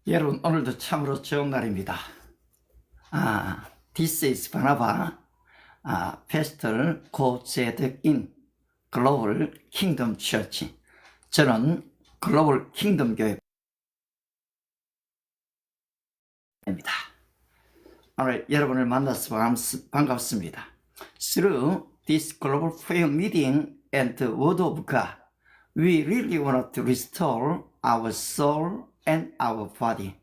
여러분, 오늘도 참으로 좋은 날입니다. This is Barnabas Pastor Go-Zedek in Global Kingdom Church. 저는 글로벌 킹덤 교회입니다. 오늘 여러분을 만나서 반갑습니다. Through this global prayer meeting and the word of God, we really want to restore our soul and our body.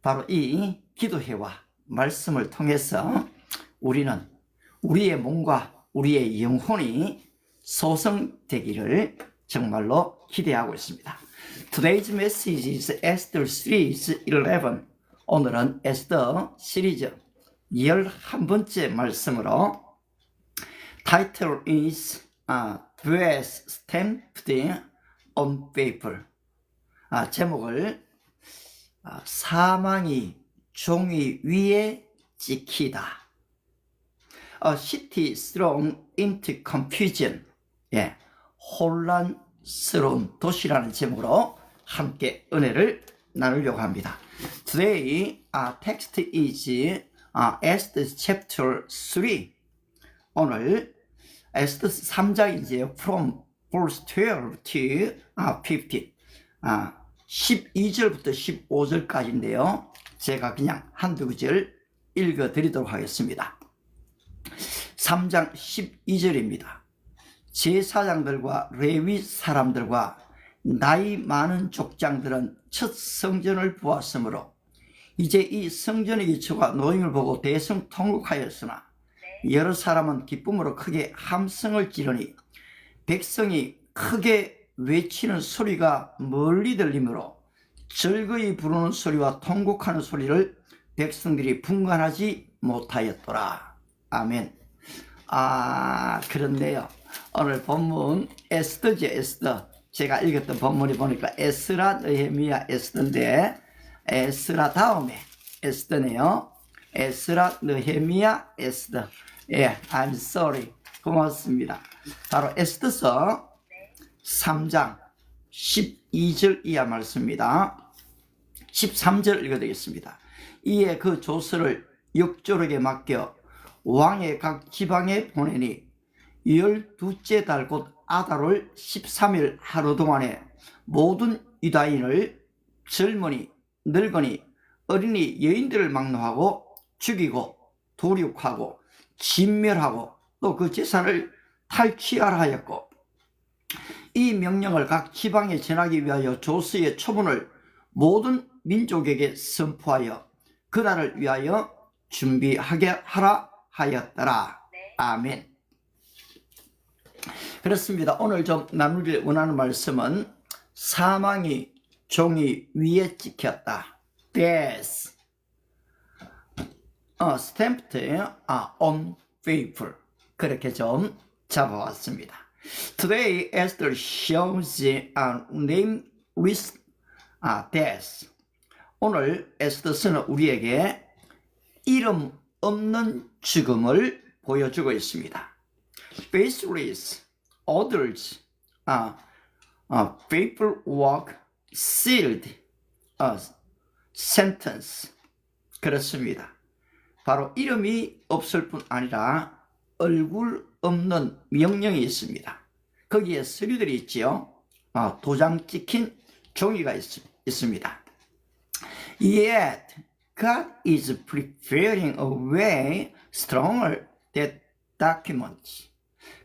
바로 이 기도회와 말씀을 통해서 우리는 우리의 몸과 우리의 영혼이 소성되기를 정말로 기대하고 있습니다. Today's message is Esther series 11. 오늘은 에스더 시리즈 11번째 말씀으로 Title is Dress Stamped on Paper. 제목을 사망이 종이 위에 찍히다. A city thrown into confusion. 혼란스러운 도시라는 제목으로 함께 은혜를 나누려고 합니다. Today, text is Esther chapter 3. 오늘 에스더 3장이죠. From verse 12 to 15. 12절부터 15절까지인데요. 제가 그냥 한두 구절 읽어드리도록 하겠습니다. 3장 12절입니다. 제사장들과 레위 사람들과 나이 많은 족장들은 첫 성전을 보았으므로 이제 이 성전의 기초가 노임을 보고 대성통곡하였으나 여러 사람은 기쁨으로 크게 함성을 지르니 백성이 크게 외치는 소리가 멀리 들리므로 즐거이 부르는 소리와 통곡하는 소리를 백성들이 분간하지 못하였더라. 아멘. 그런데요, 오늘 본문 에스더죠. 에스더. 제가 읽었던 본문이 보니까 에스라, 느헤미야, 에스더인데 에스라 다음에 에스더네요. 에스라, 느헤미야, 에스더. I'm sorry. 고맙습니다. 바로 에스더서 3장 12절 이하 말씀입니다. 13절 읽어드리겠습니다. 이에 그 조서를 역조력에 맡겨 왕의 각 지방에 보내니 12째 달 곧 아달월 13일 하루 동안에 모든 유다인을 젊은이, 늙은이, 어린이, 여인들을 막노하고 죽이고 도륙하고 진멸하고 또 그 재산을 탈취하라 하였고, 이 명령을 각 지방에 전하기 위하여 조서의 초문을 모든 민족에게 선포하여 그날을 위하여 준비하게 하라 하였더라. 아멘. 그렇습니다. 오늘 좀 나누길 원하는 말씀은 사망이 종이 위에 찍혔다. Death stamped on paper. 그렇게 좀 잡아왔습니다. Today, Esther shows a name with death. 오늘 에스더서는 우리에게 이름 없는 죽음을 보여주고 있습니다. Faceless, others, paperwork, sealed, sentence. 그렇습니다. 바로 이름이 없을 뿐 아니라 얼굴 없는 명령이 있습니다. 거기에 서류들이 있지요. 도장 찍힌 종이가 있습니다. Yet God is preparing a way stronger than documents.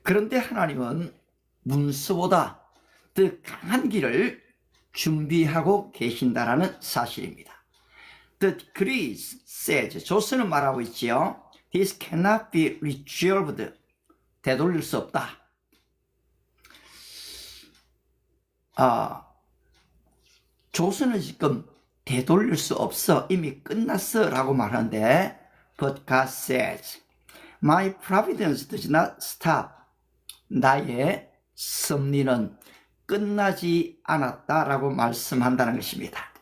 그런데 하나님은 문서보다 더 강한 길을 준비하고 계신다라는 사실입니다. The decrees says, 조서는 말하고 있지요. This cannot be resolved. 되돌릴 수 없다. 조서는 지금 되돌릴 수 없어. 이미 끝났어 라고 말하는데 But God says, My providence does not stop. 나의 섭리는 끝나지 않았다라고 말씀한다는 것입니다.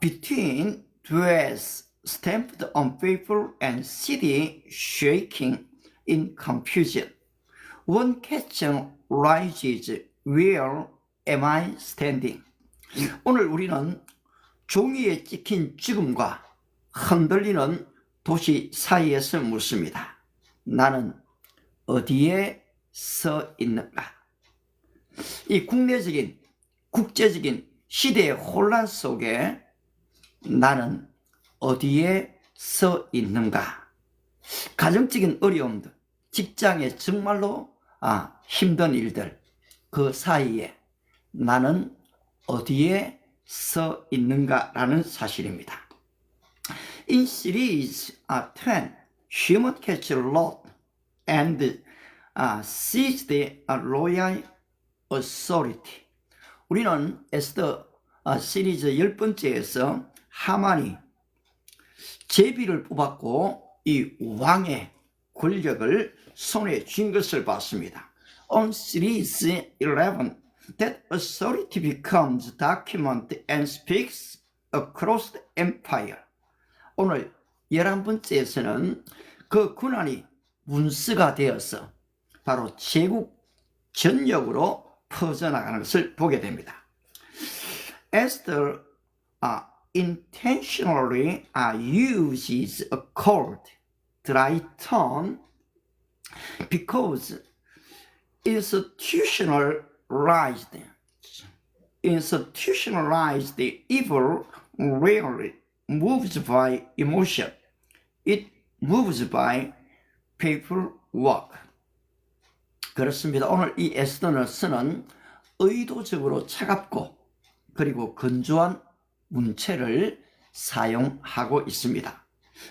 Between dress stamped on paper and city shaking in confusion, one question rises where am I standing? 오늘 우리는 종이에 찍힌 죽음과 흔들리는 도시 사이에서 묻습니다. 나는 어디에 서 있는가? 이 국내적인, 국제적인 시대의 혼란 속에 나는 어디에 서 있는가? 가정적인 어려움들, 직장에 정말로 힘든 일들, 그 사이에 나는 어디에 서 있는가라는 사실입니다. In series 10, human catch a lot and seize the royal authority. 우리는 에스더 시리즈 10번째에서 하만이 제비를 뽑았고 이 왕의 권력을 손에 쥔 것을 봤습니다. On series 11, that authority becomes documented and speaks across the empire. 오늘 11번째에서는 그 권한이 문서가 되어서 바로 제국 전역으로 퍼져나가는 것을 보게 됩니다. Esther intentionally uses a cold, dry tone because institutionalized evil rarely moves by emotion. It moves by paperwork. 그렇습니다. 오늘 이 에스더는 쓰는 의도적으로 차갑고 그리고 건조한 문체를 사용하고 있습니다.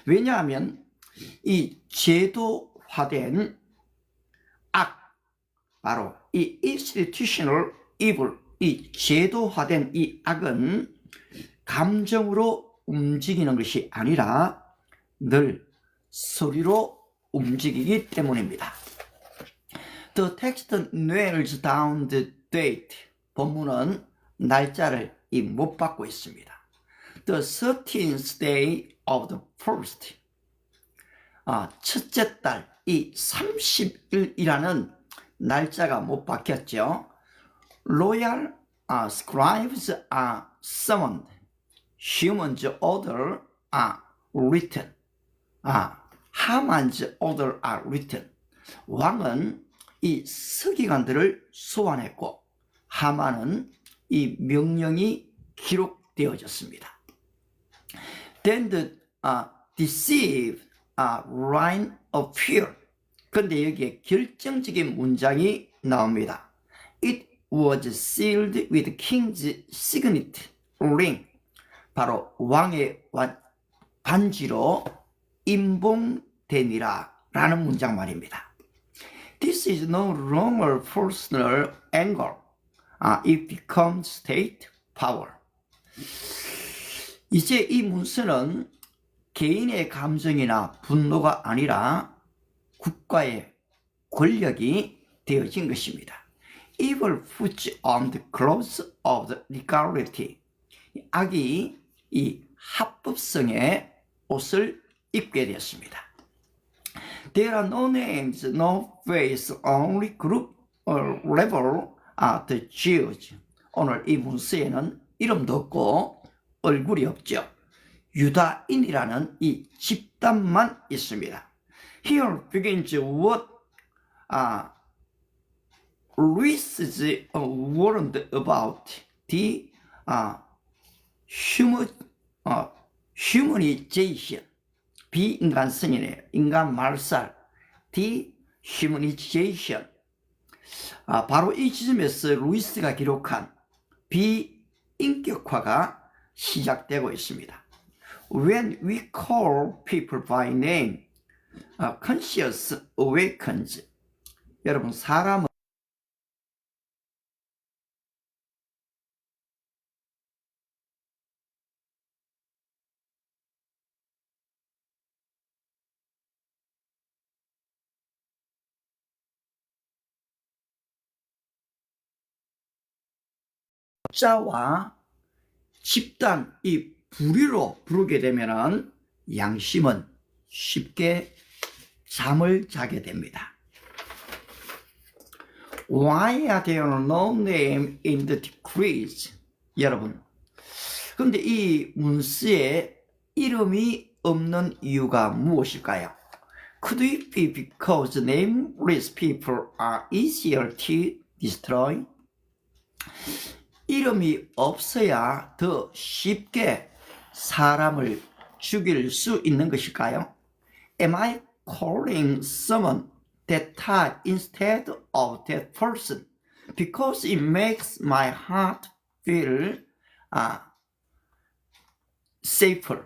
왜냐하면 이 제도화된 악, 바로 이 institutional evil, 이 제도화된 이 악은 감정으로 움직이는 것이 아니라 늘 소리로 움직이기 때문입니다. The text nails down the date. 본문은 날짜를 못 받고 있습니다. The 13th day of the first. 첫째 달, 이 30일이라는 날짜가 못 박혔죠. Royal scribes are summoned. Haman's order are written. Haman's order are written. 왕은 이 서기관들을 소환했고 하만은 이 명령이 기록되어졌습니다. Then the deceived line appear. 근데 여기에 결정적인 문장이 나옵니다. It was sealed with king's signet ring. 바로 왕의 반지로 임봉되니라 라는 문장 말입니다. This is no longer personal anger. It becomes state power. 이제 이 문서는 개인의 감정이나 분노가 아니라 국가의 권력이 되어진 것입니다. Evil puts on the clothes of the legality. 악이 이 합법성의 옷을 입게 되었습니다. There are no names, no face, only group or level are the Jews. 오늘 이 문서에는 이름도 없고 얼굴이 없죠. 유다인이라는 이 집단만 있습니다. Here begins what Louis warned about the humanization. 비인간성이네요. 인간 말살. dehumanization. 바로 이 지점에서 루이스가 기록한 비인격화가 시작되고 있습니다. When we call people by name, conscience awakens. 여러분, 사람은 자와 집단 이 부류로 부르게 되면은 양심은 쉽게 잠을 자게 됩니다. Why are there no name in the decrees? 여러분, 근데 이 문스에 이름이 없는 이유가 무엇일까요? Could it be because nameless people are easier to destroy? 이름이 없어야 더 쉽게 사람을 죽일 수 있는 것일까요? Am I calling someone that type instead of that person because it makes my heart feel safer?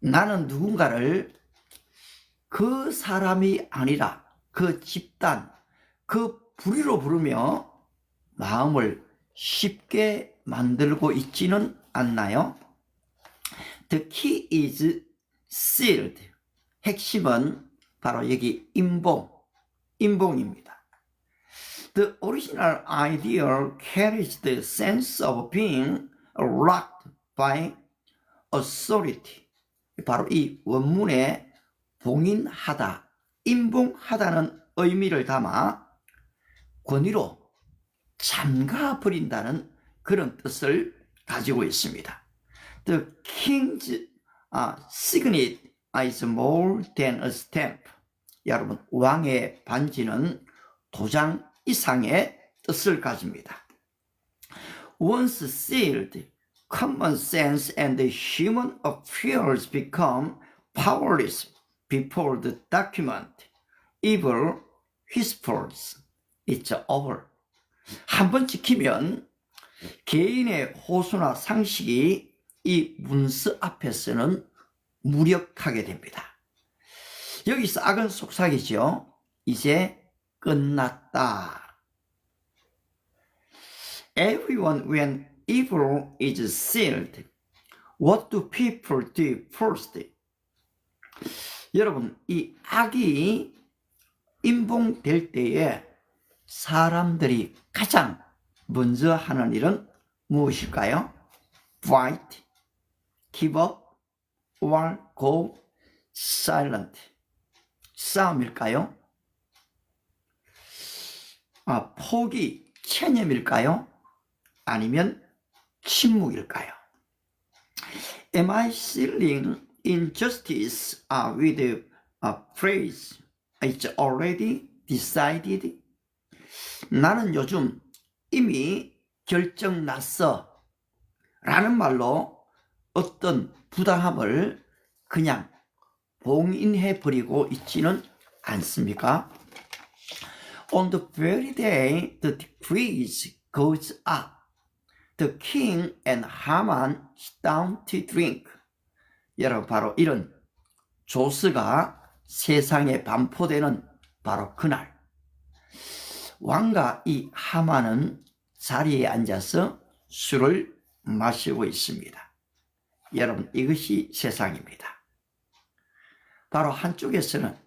나는 누군가를 그 사람이 아니라 그 집단, 그 부류로 부르며 마음을 쉽게 만들고 있지는 않나요? The key is sealed. 핵심은 바로 여기 인봉입니다. The original idea carries the sense of being locked by authority. 바로 이 원문에 봉인하다, 인봉하다는 의미를 담아 권위로 잠가버린다는 그런 뜻을 가지고 있습니다. The king's signet is more than a stamp. 여러분, 왕의 반지는 도장 이상의 뜻을 가집니다. Once sealed, common sense and human affairs become powerless before the document. Evil whispers, it's over. 한번 지키면 개인의 호소나 상식이 이 문서 앞에서는 무력하게 됩니다. 여기서 악은 속삭이죠. 이제 끝났다. Everyone when evil is sealed, what do people do first? 여러분, 이 악이 인봉될 때에 사람들이 가장 먼저 하는 일은 무엇일까요? Fight, give up, or go silent. 싸움일까요? 포기, 체념일까요? 아니면 침묵일까요? Am I sealing injustice with a phrase? It's already decided. 나는 요즘 이미 결정났어 라는 말로 어떤 부당함을 그냥 봉인해버리고 있지는 않습니까? On the very day the decrees goes up, the king and Haman sit down to drink. 여러분, 바로 이런 조스가 세상에 반포되는 바로 그날, 왕과 이 하만은 자리에 앉아서 술을 마시고 있습니다. 여러분, 이것이 세상입니다. 바로 한쪽에서는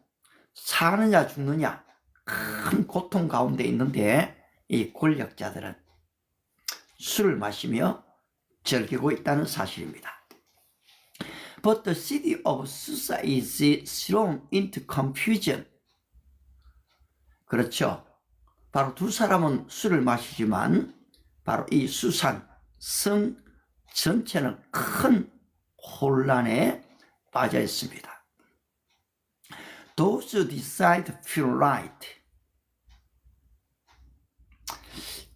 사느냐 죽느냐 큰 고통 가운데 있는데 이 권력자들은 술을 마시며 즐기고 있다는 사실입니다. But the city of Susa is thrown into confusion. 그렇죠. 바로 두 사람은 술을 마시지만 바로 이 수산 성 전체는 큰 혼란에 빠져 있습니다. Those who decide feel right.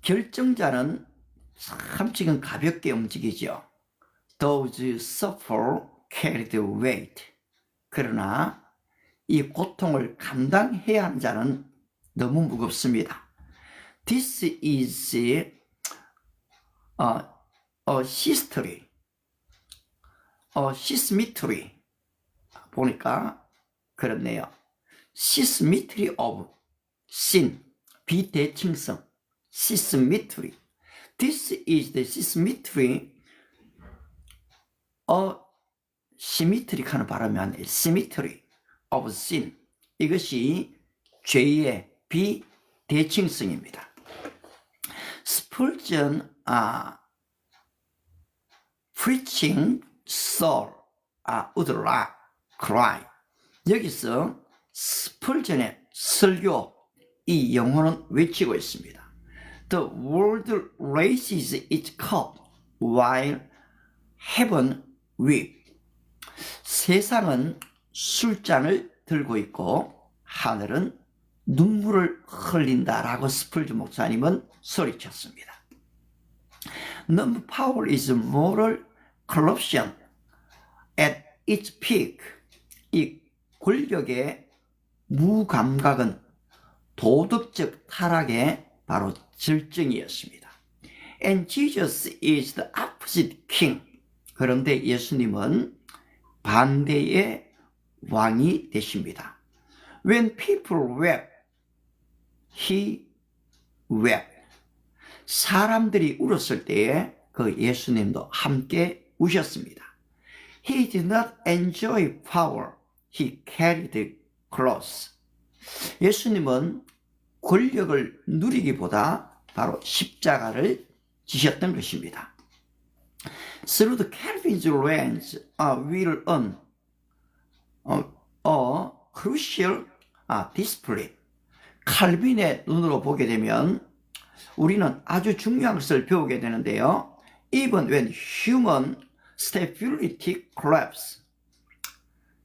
결정자는 참 지금 가볍게 움직이죠. Those who suffer carry the weight. 그러나 이 고통을 감당해야 하는 자는 너무 무겁습니다. This is a history, symmetry. 보니까 그렇네요. Symmetry of sin, 비대칭성, symmetry. This is the symmetry, symmetric하는 발음이 아니에요. Symmetry of sin. 이것이 죄의 비대칭성입니다. Spurgeon preaching soul would cry. 여기서 스펄전의 설교 이 영혼은 외치고 있습니다. The world raises its cup while heaven weep. 세상은 술잔을 들고 있고 하늘은 눈물을 흘린다라고 스펄즈 목사님은 소리쳤습니다. Non-power is moral corruption at its peak. 이 권력의 무감각은 도덕적 타락의 바로 절정이었습니다. And Jesus is the opposite king. 그런데 예수님은 반대의 왕이 되십니다. When people wept, he wept. 사람들이 울었을 때에 그 예수님도 함께 우셨습니다. He did not enjoy power. He carried the cross. 예수님은 권력을 누리기보다 바로 십자가를 지셨던 것입니다. Through the Calvin's lens, will earn a crucial discipline. 칼빈의 눈으로 보게 되면 우리는 아주 중요한 것을 배우게 되는데요. Even when human stability collapses.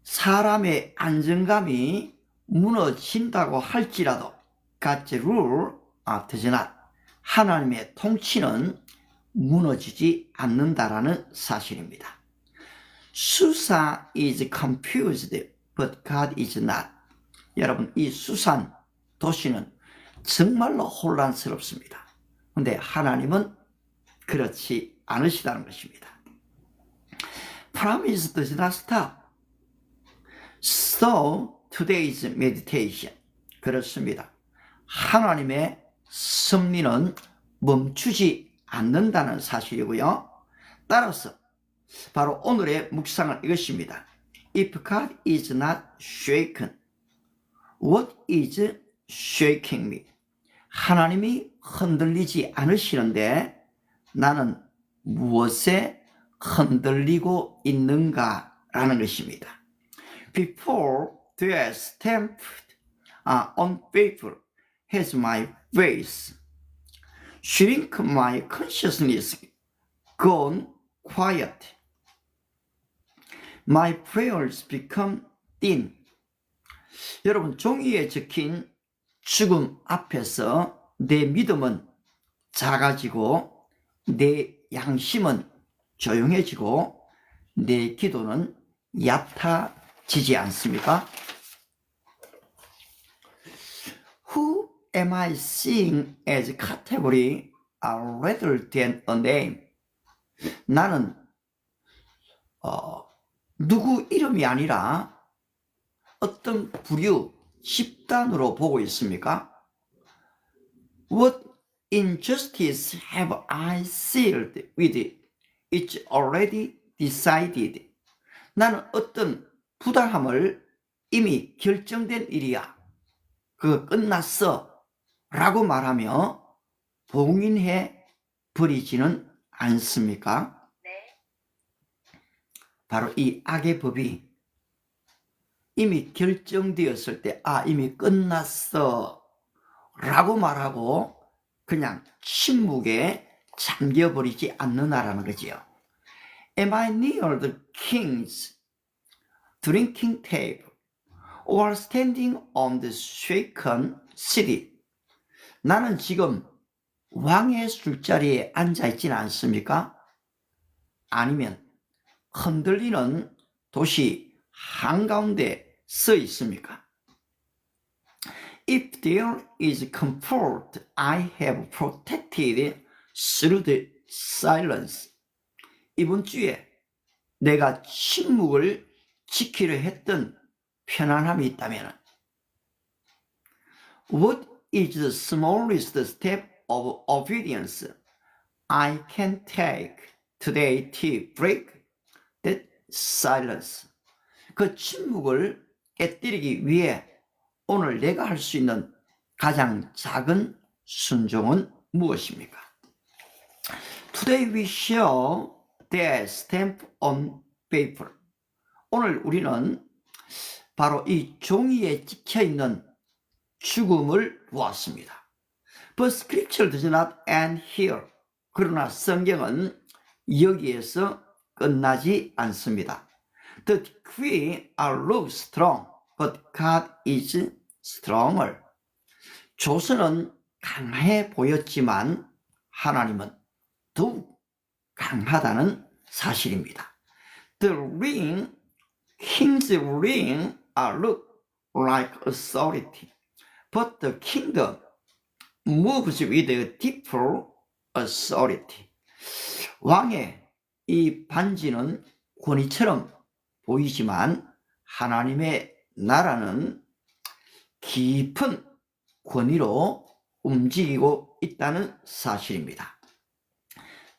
사람의 안정감이 무너진다고 할지라도 God's rule does not. 하나님의 통치는 무너지지 않는다라는 사실입니다. 수사 is confused, but God is not. 여러분, 이 수산 도시는 정말로 혼란스럽습니다. 그런데 하나님은 그렇지 않으시다는 것입니다. Promise does not stop. So today's meditation. 그렇습니다. 하나님의 섭리는 멈추지 않는다는 사실이고요. 따라서 바로 오늘의 묵상은 이것입니다. If God is not shaken, what is shaking me? 하나님이 흔들리지 않으시는데 나는 무엇에 흔들리고 있는가라는 것입니다. Before their stamped on paper has my face, shrink my consciousness, gone quiet. My prayers become thin. 여러분, 종이에 적힌 죽음 앞에서 내 믿음은 작아지고 내 양심은 조용해지고 내 기도는 얕아지지 않습니까? Who am I seeing as category rather than a name? 나는 누구 이름이 아니라 어떤 부류, 집단으로 보고 있습니까? What injustice have I sealed with it? It's already decided. 나는 어떤 부당함을 이미 결정된 일이야. 그거 끝났어. 라고 말하며 봉인해 버리지는 않습니까? 네. 바로 이 악의 법이 이미 결정되었을 때, 이미 끝났어. 라고 말하고 그냥 침묵에 잠겨버리지 않는다라는 거지요. Am I near the king's drinking table or standing on the shaken city? 나는 지금 왕의 술자리에 앉아있지는 않습니까? 아니면 흔들리는 도시 한가운데 서 있습니까? If there is comfort I have protected through the silence. 이번 주에 내가 침묵을 지키려 했던 편안함이 있다면 What is the smallest step of obedience I can take today to break that silence? 그 침묵을 깨뜨리기 위해 오늘 내가 할 수 있는 가장 작은 순종은 무엇입니까? Today we show the stamp on paper. 오늘 우리는 바로 이 종이에 찍혀 있는 죽음을 보았습니다. But scripture does not end here. 그러나 성경은 여기에서 끝나지 않습니다. The decree looks strong, but God is stronger. 조선은 강해 보였지만 하나님은 더욱 강하다는 사실입니다. The ring, king's ring look like authority, but the kingdom moves with a deeper authority. 왕의 이 반지는 권위처럼 보이지만 하나님의 나라는 깊은 권위로 움직이고 있다는 사실입니다.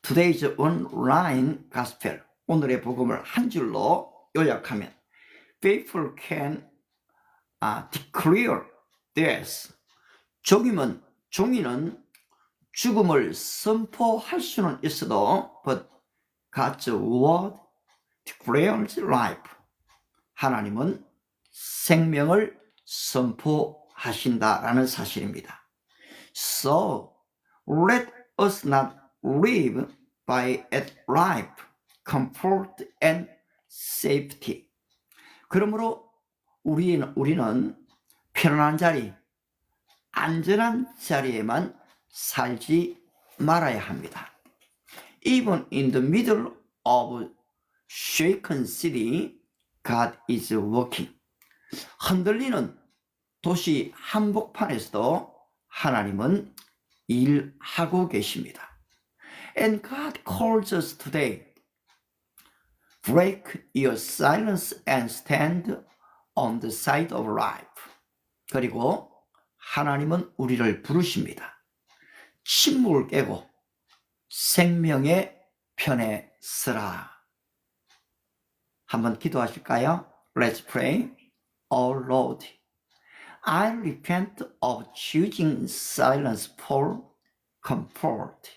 Today's online gospel, 오늘의 복음을 한 줄로 요약하면 People can declare death. 종이는 죽음을 선포할 수는 있어도 but God's word declares life. 하나님은 생명을 선포하신다라는 사실입니다. So let us not live by at life, comfort and safety. 그러므로 우리는 편안한 자리, 안전한 자리에만 살지 말아야 합니다. Even in the middle of shaken city, God is working. 흔들리는 도시 한복판에서도 하나님은 일하고 계십니다. And God calls us today. Break your silence and stand on the side of life. 그리고 하나님은 우리를 부르십니다. 침묵을 깨고 생명의 편에 서라. 한번 기도하실까요? Let's pray. Oh Lord, I repent of choosing silence for comfort.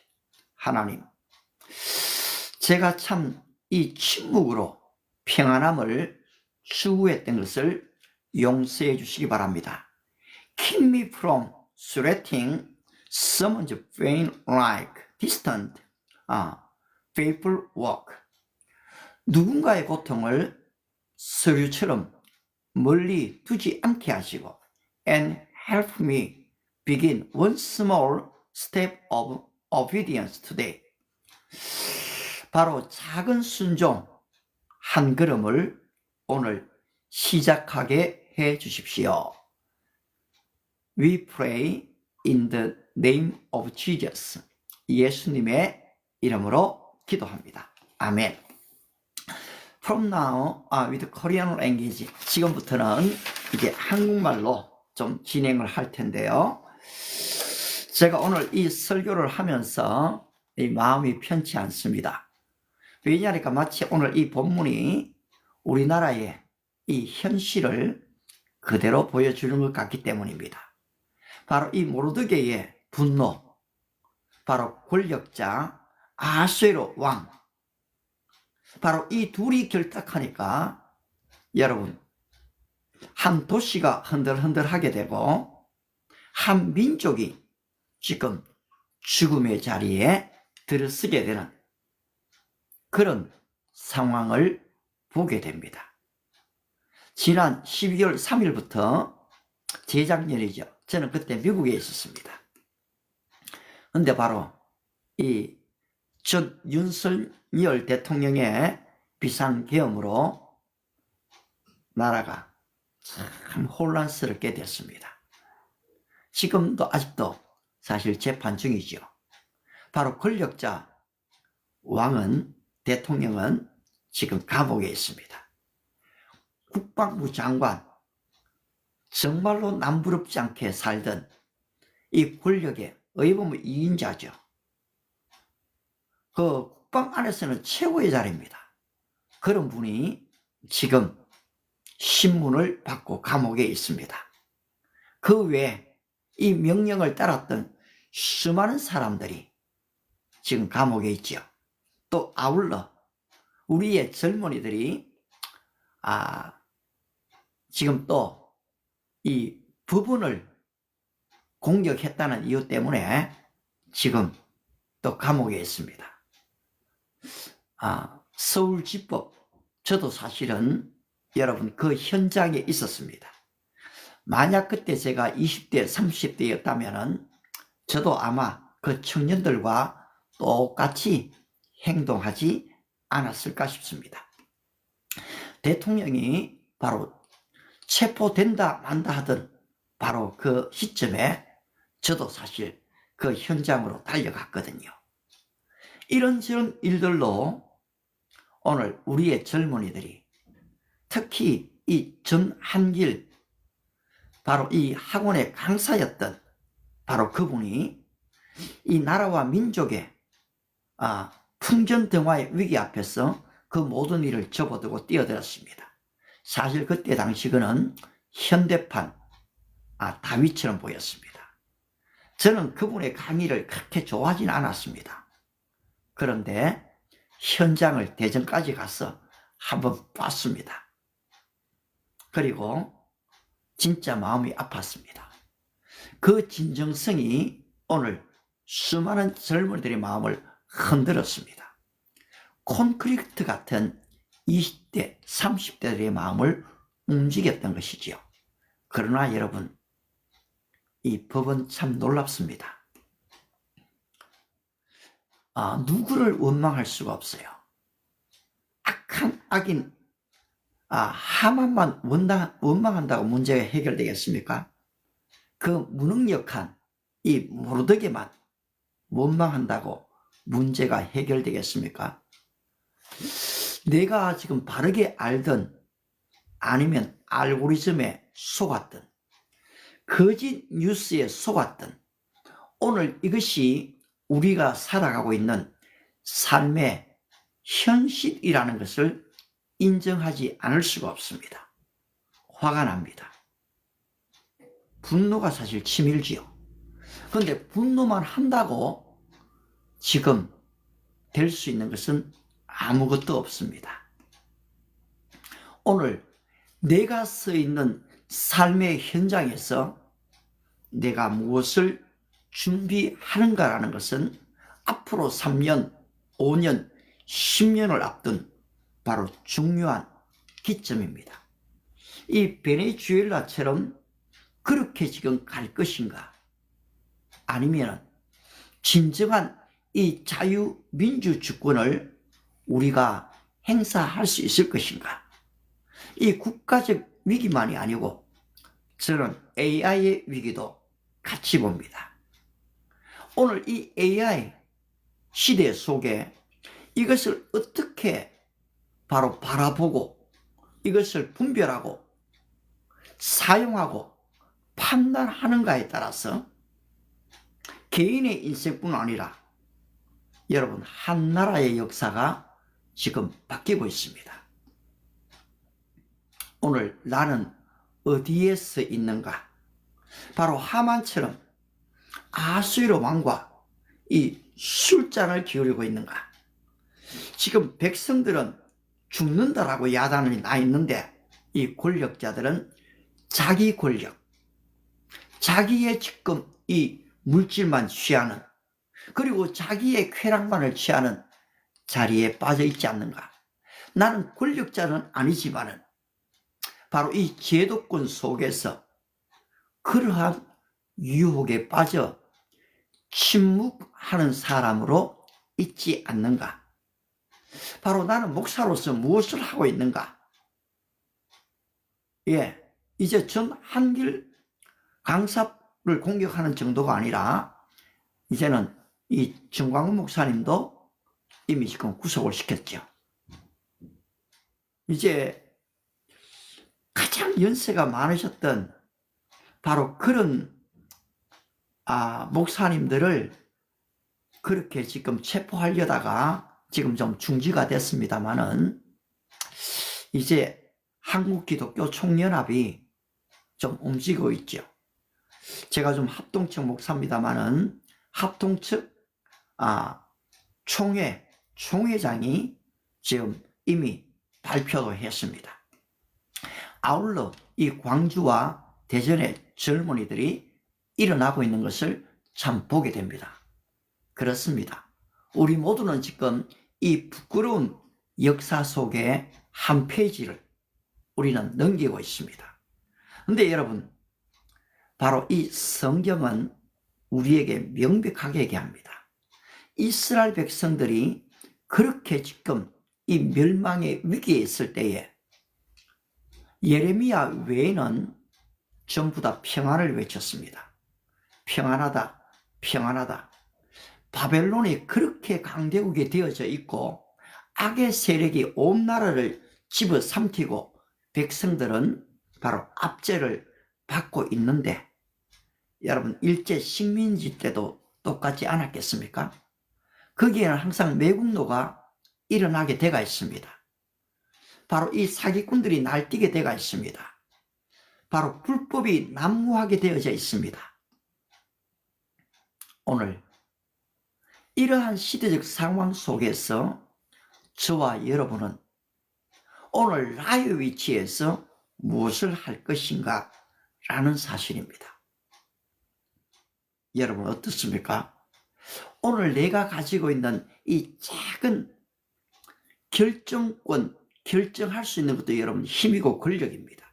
하나님, 제가 참 이 침묵으로 평안함을 추구했던 것을 용서해 주시기 바랍니다. Keep me from sweating someone's pain like distant, paper work. 누군가의 고통을 서류처럼 멀리 두지 않게 하시고 and help me begin one small step of obedience today. 바로 작은 순종 한 걸음을 오늘 시작하게 해 주십시오. We pray in the name of Jesus. 예수님의 이름으로 기도합니다. 아멘. From now with Korean language. 지금부터는 이제 한국말로 좀 진행을 할 텐데요. 제가 오늘 이 설교를 하면서 이 마음이 편치 않습니다. 왜냐하니까 마치 오늘 이 본문이 우리나라의 이 현실을 그대로 보여주는 것 같기 때문입니다. 바로 이 모르드게의 분노, 바로 권력자 아수에로 왕, 바로 이 둘이 결탁하니까 여러분 한 도시가 흔들흔들하게 되고 한 민족이 지금 죽음의 자리에 들어서게 되는 그런 상황을 보게 됩니다. 지난 12월 3일부터 재작년이죠. 저는 그때 미국에 있었습니다. 근데 바로 이 윤석열 대통령의 비상계엄으로 나라가 참 혼란스럽게 됐습니다. 지금도 아직도 사실 재판 중이죠. 바로 권력자 대통령은 지금 감옥에 있습니다. 국방부 장관, 정말로 남부럽지 않게 살던 이 권력의 어찌 보면 2인자죠. 그 국방 안에서는 최고의 자리입니다. 그런 분이 지금 신문을 받고 감옥에 있습니다. 그 외에 이 명령을 따랐던 수많은 사람들이 지금 감옥에 있죠. 또 아울러 우리의 젊은이들이 지금 또 이 법원을 공격했다는 이유 때문에 지금 또 감옥에 있습니다. 서울지법, 저도 사실은 여러분 그 현장에 있었습니다. 만약 그때 제가 20대, 30대였다면 저도 아마 그 청년들과 똑같이 행동하지 않았을까 싶습니다. 대통령이 바로 체포된다 만다 하던 바로 그 시점에 저도 사실 그 현장으로 달려갔거든요. 이런저런 일들로 오늘 우리의 젊은이들이, 특히 이 전한길, 바로 이 학원의 강사였던 바로 그분이 이 나라와 민족의 풍전등화의 위기 앞에서 그 모든 일을 접어두고 뛰어들었습니다. 사실 그때 당시 그는 현대판 다윗처럼 보였습니다. 저는 그분의 강의를 그렇게 좋아하진 않았습니다. 그런데 현장을 대전까지 가서 한번 봤습니다. 그리고 진짜 마음이 아팠습니다. 그 진정성이 오늘 수많은 젊은이들의 마음을 흔들었습니다. 콘크리트 같은 20대, 30대들의 마음을 움직였던 것이지요. 그러나 여러분, 이 법은 참 놀랍습니다. 누구를 원망할 수가 없어요. 악한 악인 하만만 원망한다고 문제가 해결되겠습니까? 그 무능력한 이 모르드게만 원망한다고 문제가 해결되겠습니까? 내가 지금 바르게 알든 아니면 알고리즘에 속았든 거짓 뉴스에 속았든 오늘 이것이 우리가 살아가고 있는 삶의 현실이라는 것을 인정하지 않을 수가 없습니다. 화가 납니다. 분노가 사실 치밀지요. 그런데 분노만 한다고 지금 될 수 있는 것은 아무것도 없습니다. 오늘 내가 서 있는 삶의 현장에서 내가 무엇을 준비하는가라는 것은 앞으로 3년, 5년, 10년을 앞둔 바로 중요한 기점입니다. 이 베네수엘라처럼 그렇게 지금 갈 것인가? 아니면 진정한 이 자유민주 주권을 우리가 행사할 수 있을 것인가? 이 국가적 위기만이 아니고 저는 AI의 위기도 같이 봅니다. 오늘 이 AI 시대 속에 이것을 어떻게 바로 바라보고 이것을 분별하고 사용하고 판단하는가에 따라서 개인의 인생뿐 아니라 여러분 한 나라의 역사가 지금 바뀌고 있습니다. 오늘 나는 어디에서 있는가? 바로 하만처럼 아수르 왕과 이 술잔을 기울이고 있는가? 지금 백성들은 죽는다라고 야단이 나 있는데 이 권력자들은 자기 권력, 자기의 지금 이 물질만 취하는, 그리고 자기의 쾌락만을 취하는 자리에 빠져 있지 않는가? 나는 권력자는 아니지만은 바로 이 제도권 속에서 그러한 유혹에 빠져 침묵하는 사람으로 있지 않는가? 바로 나는 목사로서 무엇을 하고 있는가? 이제 전 한길 강사를 공격하는 정도가 아니라 이제는 이 정광훈 목사님도 이미 지금 구속을 시켰죠. 이제 가장 연세가 많으셨던 바로 그런 목사님들을 그렇게 지금 체포하려다가 지금 좀 중지가 됐습니다만은 이제 한국기독교 총연합이 좀 움직이고 있죠. 제가 좀 합동측 목사입니다만은 합동측 총회장이 지금 이미 발표도 했습니다. 아울러 이 광주와 대전의 젊은이들이 일어나고 있는 것을 참 보게 됩니다. 그렇습니다. 우리 모두는 지금 이 부끄러운 역사 속의 한 페이지를 우리는 넘기고 있습니다. 근데 여러분, 바로 이 성경은 우리에게 명백하게 얘기합니다. 이스라엘 백성들이 그렇게 지금 이 멸망의 위기에 있을 때에 예레미야 외에는 전부 다 평안을 외쳤습니다. 평안하다, 평안하다. 바벨론이 그렇게 강대국이 되어져 있고 악의 세력이 온 나라를 집어삼키고 백성들은 바로 압제를 받고 있는데, 여러분, 일제 식민지 때도 똑같지 않았겠습니까? 거기에는 항상 매국노가 일어나게 돼가 있습니다. 바로 이 사기꾼들이 날뛰게 돼가 있습니다. 바로 불법이 난무하게 되어져 있습니다. 오늘 이러한 시대적 상황 속에서 저와 여러분은 오늘 나의 위치에서 무엇을 할 것인가 라는 사실입니다. 여러분 어떻습니까? 오늘 내가 가지고 있는 이 작은 결정권, 결정할 수 있는 것도 여러분 힘이고 권력입니다.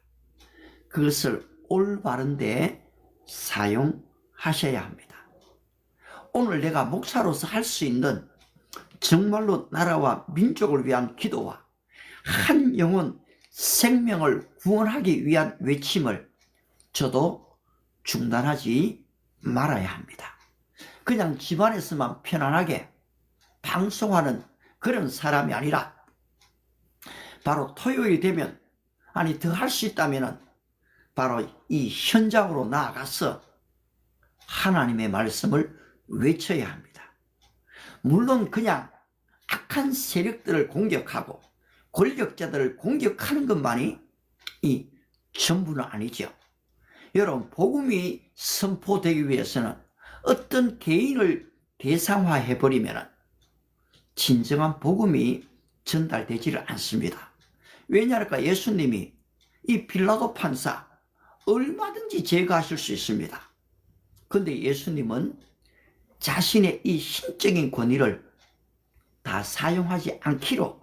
그것을 올바른 데 사용하셔야 합니다. 오늘 내가 목사로서 할 수 있는 정말로 나라와 민족을 위한 기도와 한 영혼 생명을 구원하기 위한 외침을 저도 중단하지 말아야 합니다. 그냥 집안에서만 편안하게 방송하는 그런 사람이 아니라 바로 토요일 되면, 아니 더 할 수 있다면 바로 이 현장으로 나아가서 하나님의 말씀을 외쳐야 합니다. 물론 그냥 악한 세력들을 공격하고 권력자들을 공격하는 것만이 이 전부는 아니죠. 여러분, 복음이 선포되기 위해서는 어떤 개인을 대상화해버리면 진정한 복음이 전달되지를 않습니다. 왜냐할까? 예수님이 이 빌라도 판사 얼마든지 제거하실 수 있습니다. 그런데 예수님은 자신의 이 신적인 권위를 다 사용하지 않기로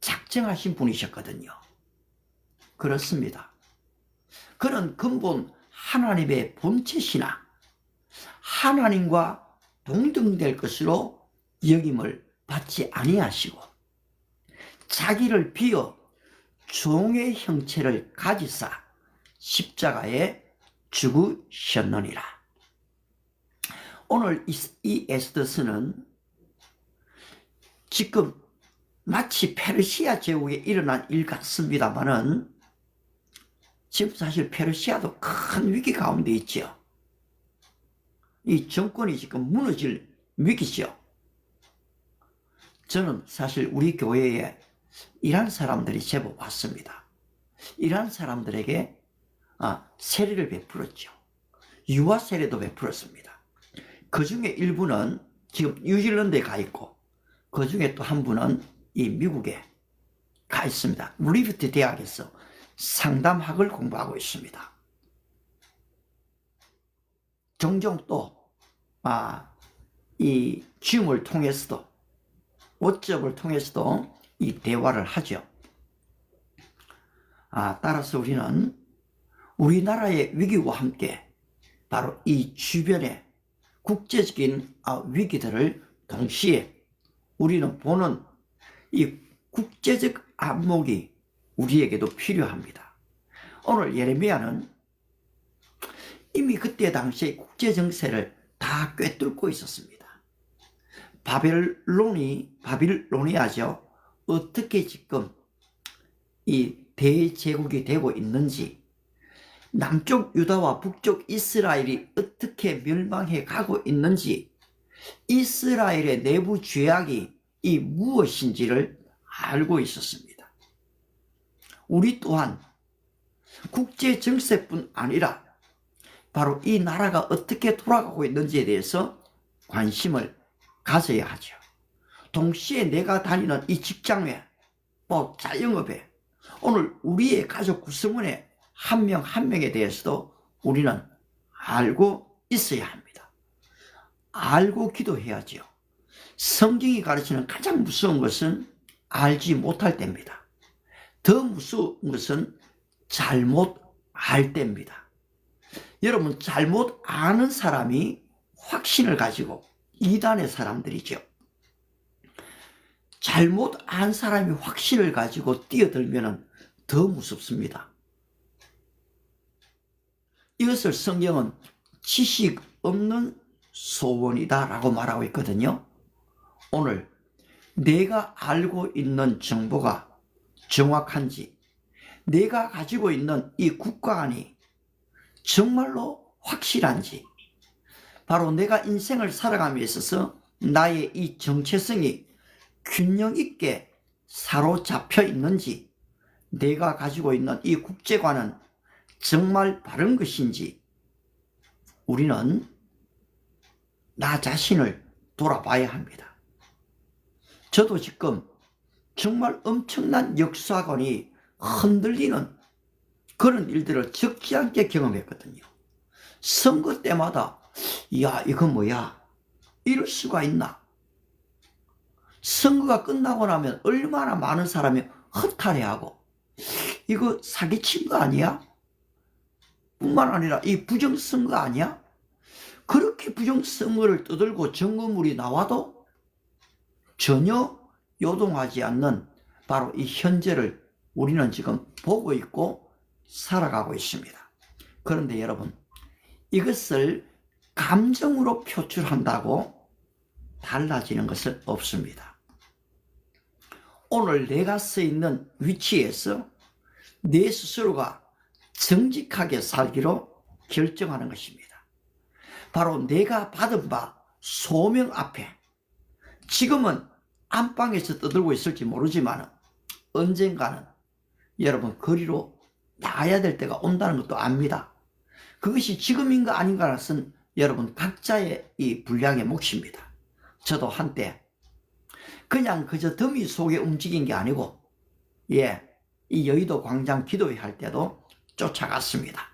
작정하신 분이셨거든요. 그렇습니다. 그런 근본 하나님의 본체시나 하나님과 동등될 것으로 여김을 받지 아니하시고 자기를 비어 종의 형체를 가지사 십자가에 죽으셨느니라. 오늘 이 에스더서는 지금 마치 페르시아 제국에 일어난 일 같습니다만은 지금 사실 페르시아도 큰 위기 가운데 있죠. 이 정권이 지금 무너질 위기죠. 저는 사실 우리 교회에 이란 사람들이 제법 왔습니다. 이란 사람들에게 세례를 베풀었죠. 유아 세례도 베풀었습니다. 그 중에 일부는 지금 뉴질랜드에 가 있고, 그 중에 또 한 분은 이 미국에 가 있습니다. 리프트 대학에서 상담학을 공부하고 있습니다. 종종 또 이 줌을 통해서도, 워츠업을 통해서도 이 대화를 하죠. 따라서 우리는 우리나라의 위기와 함께 바로 이 주변의 국제적인 위기들을 동시에 우리는 보는 이 국제적 안목이 우리에게도 필요합니다. 오늘 예레미야는 이미 그때 당시에 국제 정세를 다 꿰뚫고 있었습니다. 바빌로니아죠. 어떻게 지금 이 대제국이 되고 있는지, 남쪽 유다와 북쪽 이스라엘이 어떻게 멸망해 가고 있는지, 이스라엘의 내부 죄악이 이 무엇인지를 알고 있었습니다. 우리 또한 국제 정세뿐 아니라 바로 이 나라가 어떻게 돌아가고 있는지에 대해서 관심을 가져야 하죠. 동시에 내가 다니는 이 직장에, 또 자영업에, 오늘 우리의 가족 구성원에 한 명 한 명에 대해서도 우리는 알고 있어야 합니다. 알고 기도해야지요. 성경이 가르치는 가장 무서운 것은 알지 못할 때입니다. 더 무서운 것은 잘못 알 때입니다. 여러분, 잘못 아는 사람이 확신을 가지고 이단의 사람들이죠. 잘못 안 사람이 확신을 가지고 뛰어들면 더 무섭습니다. 이것을 성경은 지식 없는 소원이다 라고 말하고 있거든요. 오늘 내가 알고 있는 정보가 정확한지, 내가 가지고 있는 이 국가관이 정말로 확실한지, 바로 내가 인생을 살아감에 있어서 나의 이 정체성이 균형 있게 사로잡혀 있는지, 내가 가지고 있는 이 국제관은 정말 바른 것인지 우리는 나 자신을 돌아봐야 합니다. 저도 지금 정말 엄청난 역사관이 흔들리는 그런 일들을 적지 않게 경험했거든요. 선거 때마다 야, 이거 뭐야? 이럴 수가 있나? 선거가 끝나고 나면 얼마나 많은 사람이 허탈해하고 이거 사기친 거 아니야? 뿐만 아니라 이 부정선거 아니야? 그렇게 부정선거를 떠들고 증거물이 나와도 전혀 요동하지 않는 바로 이 현재를 우리는 지금 보고 있고 살아가고 있습니다. 그런데 여러분, 이것을 감정으로 표출한다고 달라지는 것은 없습니다. 오늘 내가 서 있는 위치에서 내 스스로가 정직하게 살기로 결정하는 것입니다. 바로 내가 받은 바 소명 앞에, 지금은 안방에서 떠들고 있을지 모르지만 언젠가는 여러분 거리로 나가야 될 때가 온다는 것도 압니다. 그것이 지금인가 아닌가는 것은 여러분 각자의 이 분량의 몫입니다. 저도 한때 그냥 그저 더미 속에 움직인 게 아니고 이 여의도 광장 기도회 할 때도 쫓아갔습니다.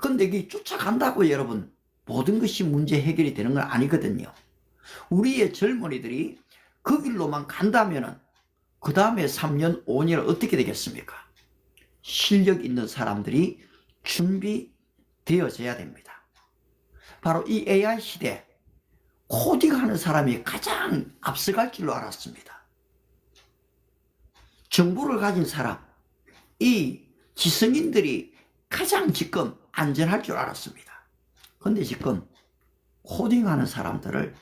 근데 이게 쫓아간다고 여러분 모든 것이 문제 해결이 되는 건 아니거든요. 우리의 젊은이들이 그 길로만 간다면 그 다음에 3년, 5년 어떻게 되겠습니까? 실력 있는 사람들이 준비되어져야 됩니다. 바로 이 AI 시대 코딩하는 사람이 가장 앞서갈 줄로 알았습니다. 정보를 가진 사람, 이 지성인들이 가장 지금 안전할 줄 알았습니다. 그런데 지금 코딩하는 사람들을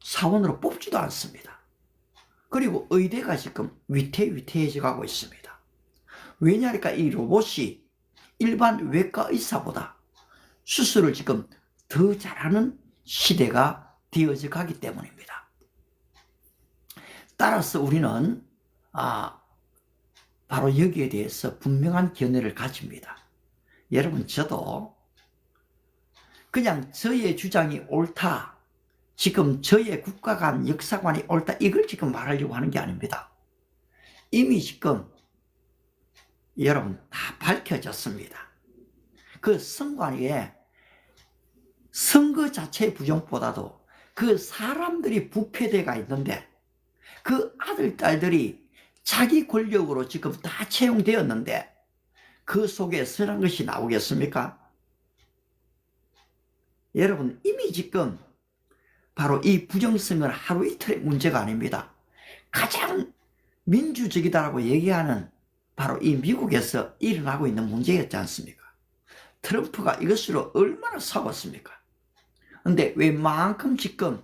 사원으로 뽑지도 않습니다. 그리고 의대가 지금 위태위태해져 가고 있습니다. 왜냐하니까 이 로봇이 일반 외과 의사보다 수술을 지금 더 잘하는 시대가 되어져 가기 때문입니다. 따라서 우리는 바로 여기에 대해서 분명한 견해를 가집니다. 여러분, 저도 그냥 저의 주장이 옳다, 지금 저의 국가관, 역사관이 옳다, 이걸 지금 말하려고 하는 게 아닙니다. 이미 지금 여러분 다 밝혀졌습니다. 그 선관위에 선거 자체의 부정보다도 그 사람들이 부패대가 있는데 그 아들, 딸들이 자기 권력으로 지금 다 채용되었는데 그 속에 선한 것이 나오겠습니까? 여러분, 이미 지금 바로 이 부정선거는 하루 이틀의 문제가 아닙니다. 가장 민주적이다라고 얘기하는 바로 이 미국에서 일어나고 있는 문제였지 않습니까? 트럼프가 이것으로 얼마나 싸웠습니까? 근데 웬만큼 지금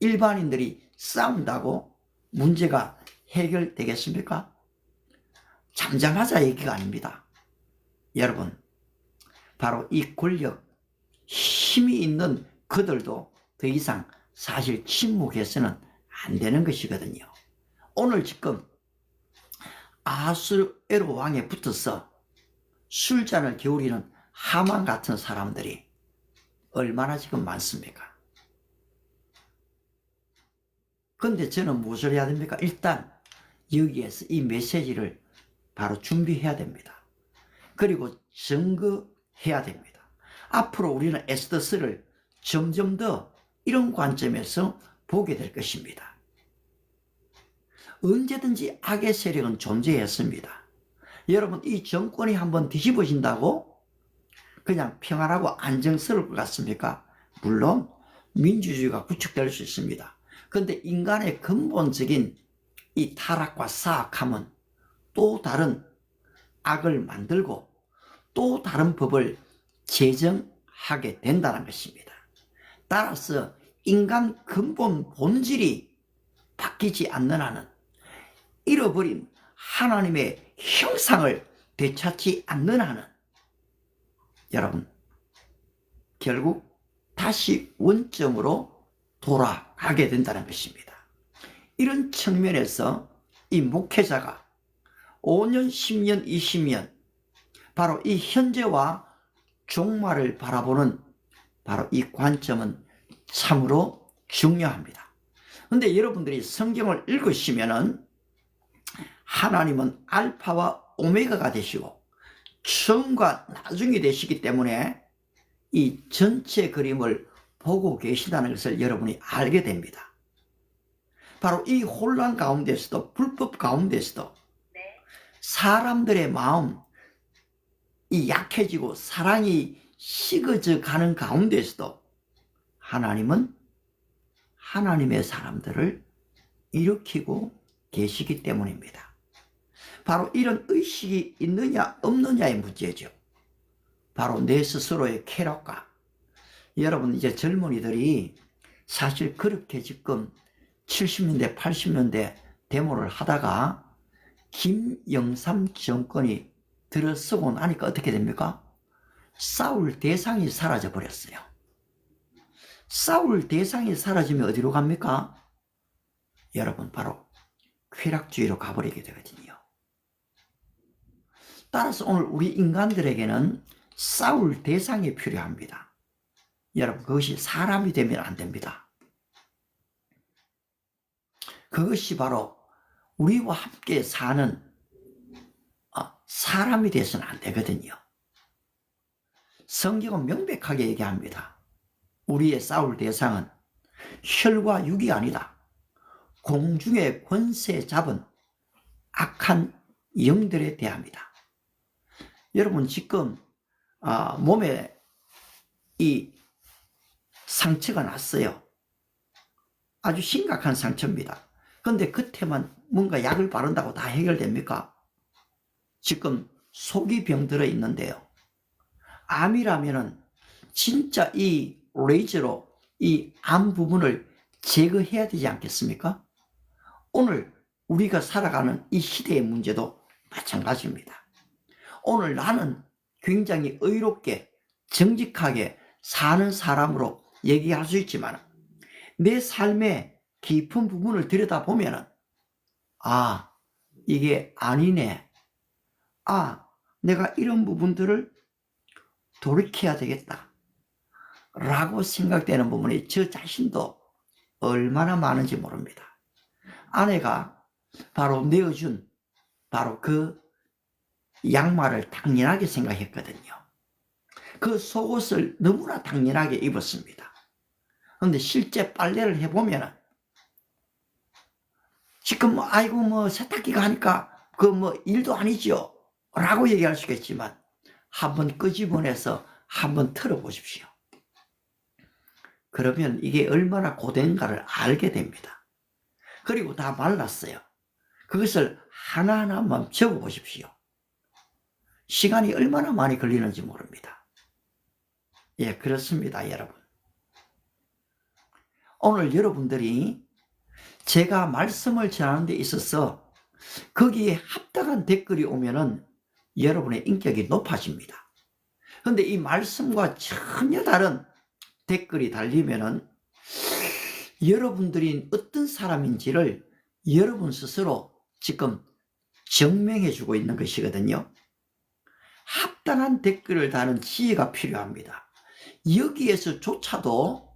일반인들이 싸운다고 문제가 해결되겠습니까? 잠잠하자 얘기가 아닙니다. 여러분, 바로 이 권력, 힘이 있는 그들도 더 이상 사실 침묵해서는 안 되는 것이거든요. 오늘 지금 아수에로 왕에 붙어서 술잔을 기울이는 하만 같은 사람들이 얼마나 지금 많습니까? 그런데 저는 무엇을 해야 됩니까? 일단 여기에서 이 메시지를 바로 준비해야 됩니다. 그리고 증거해야 됩니다. 앞으로 우리는 에스더스를 점점 더 이런 관점에서 보게 될 것입니다. 언제든지 악의 세력은 존재했습니다. 여러분, 이 정권이 한번 뒤집어진다고 그냥 평안하고 안정스러울 것 같습니까? 물론 민주주의가 구축될 수 있습니다. 그런데 인간의 근본적인 이 타락과 사악함은 또 다른 악을 만들고 또 다른 법을 제정하게 된다는 것입니다. 따라서 인간 근본 본질이 바뀌지 않는 한은, 잃어버린 하나님의 형상을 되찾지 않는 한은 여러분, 결국 다시 원점으로 돌아가게 된다는 것입니다. 이런 측면에서 이 목회자가 5년, 10년, 20년 바로 이 현재와 종말을 바라보는 바로 이 관점은 참으로 중요합니다. 그런데 여러분들이 성경을 읽으시면은 하나님은 알파와 오메가가 되시고 처음과 나중이 되시기 때문에 이 전체 그림을 보고 계시다는 것을 여러분이 알게 됩니다. 바로 이 혼란 가운데서도, 불법 가운데서도 사람들의 마음, 이 약해지고 사랑이 식어져 가는 가운데서도 하나님은 하나님의 사람들을 일으키고 계시기 때문입니다. 바로 이런 의식이 있느냐 없느냐의 문제죠. 바로 내 스스로의 쾌락과, 여러분 이제 젊은이들이 사실 그렇게 지금 70년대 80년대 데모를 하다가 김영삼 정권이 들어서고 나니까 어떻게 됩니까? 싸울 대상이 사라져 버렸어요. 싸울 대상이 사라지면 어디로 갑니까? 여러분 바로 쾌락주의로 가버리게 되거든요. 따라서 오늘 우리 인간들에게는 싸울 대상이 필요합니다. 여러분 그것이 사람이 되면 안 됩니다. 그것이 바로 우리와 함께 사는 사람이 돼서는 안 되거든요. 성경은 명백하게 얘기합니다. 우리의 싸울 대상은 혈과 육이 아니다. 공중의 권세 잡은 악한 영들에 대합니다. 여러분 지금 몸에 이 상처가 났어요. 아주 심각한 상처입니다. 그런데 그때만 뭔가 약을 바른다고 다 해결됩니까? 지금 속이 병들어 있는데요. 암이라면은 진짜 이 레이저로 이 암 부분을 제거해야 되지 않겠습니까? 오늘 우리가 살아가는 이 시대의 문제도 마찬가지입니다. 오늘 나는 굉장히 의롭게 정직하게 사는 사람으로 얘기할 수 있지만 내 삶의 깊은 부분을 들여다보면 이게 아니네. 내가 이런 부분들을 돌이켜야 되겠다 라고 생각되는 부분이 저 자신도 얼마나 많은지 모릅니다. 아내가 바로 내어준 바로 그 양말을 당연하게 생각했거든요. 그 속옷을 너무나 당연하게 입었습니다. 그런데 실제 빨래를 해보면 지금 세탁기가 하니까 일도 아니죠 라고 얘기할 수 있겠지만 한번 끄집어내서 한번 틀어보십시오. 그러면 이게 얼마나 고된가를 알게 됩니다. 그리고 다 말랐어요. 그것을 하나하나만 적어보십시오. 시간이 얼마나 많이 걸리는지 모릅니다. 예, 그렇습니다, 여러분. 오늘 여러분들이 제가 말씀을 전하는 데 있어서 거기에 합당한 댓글이 오면은 여러분의 인격이 높아집니다. 그런데 이 말씀과 전혀 다른 댓글이 달리면은 여러분들이 어떤 사람인지를 여러분 스스로 지금 증명해 주고 있는 것이거든요. 합당한 댓글을 다는 지혜가 필요합니다. 여기에서조차도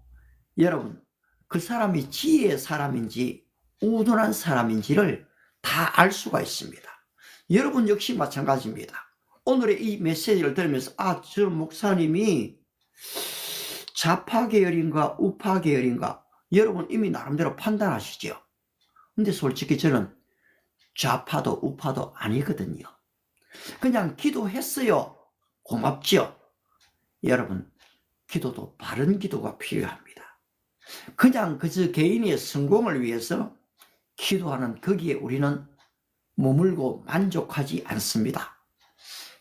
여러분 그 사람이 지혜의 사람인지 우둔한 사람인지를 다 알 수가 있습니다. 여러분 역시 마찬가지입니다. 오늘의 이 메시지를 들으면서 저 목사님이 좌파 계열인가 우파 계열인가 여러분 이미 나름대로 판단하시죠. 근데 솔직히 저는 좌파도 우파도 아니거든요. 그냥 기도했어요. 고맙죠. 여러분 기도도 바른 기도가 필요합니다. 그냥 그저 개인의 성공을 위해서 기도하는 거기에 우리는 머물고 만족하지 않습니다.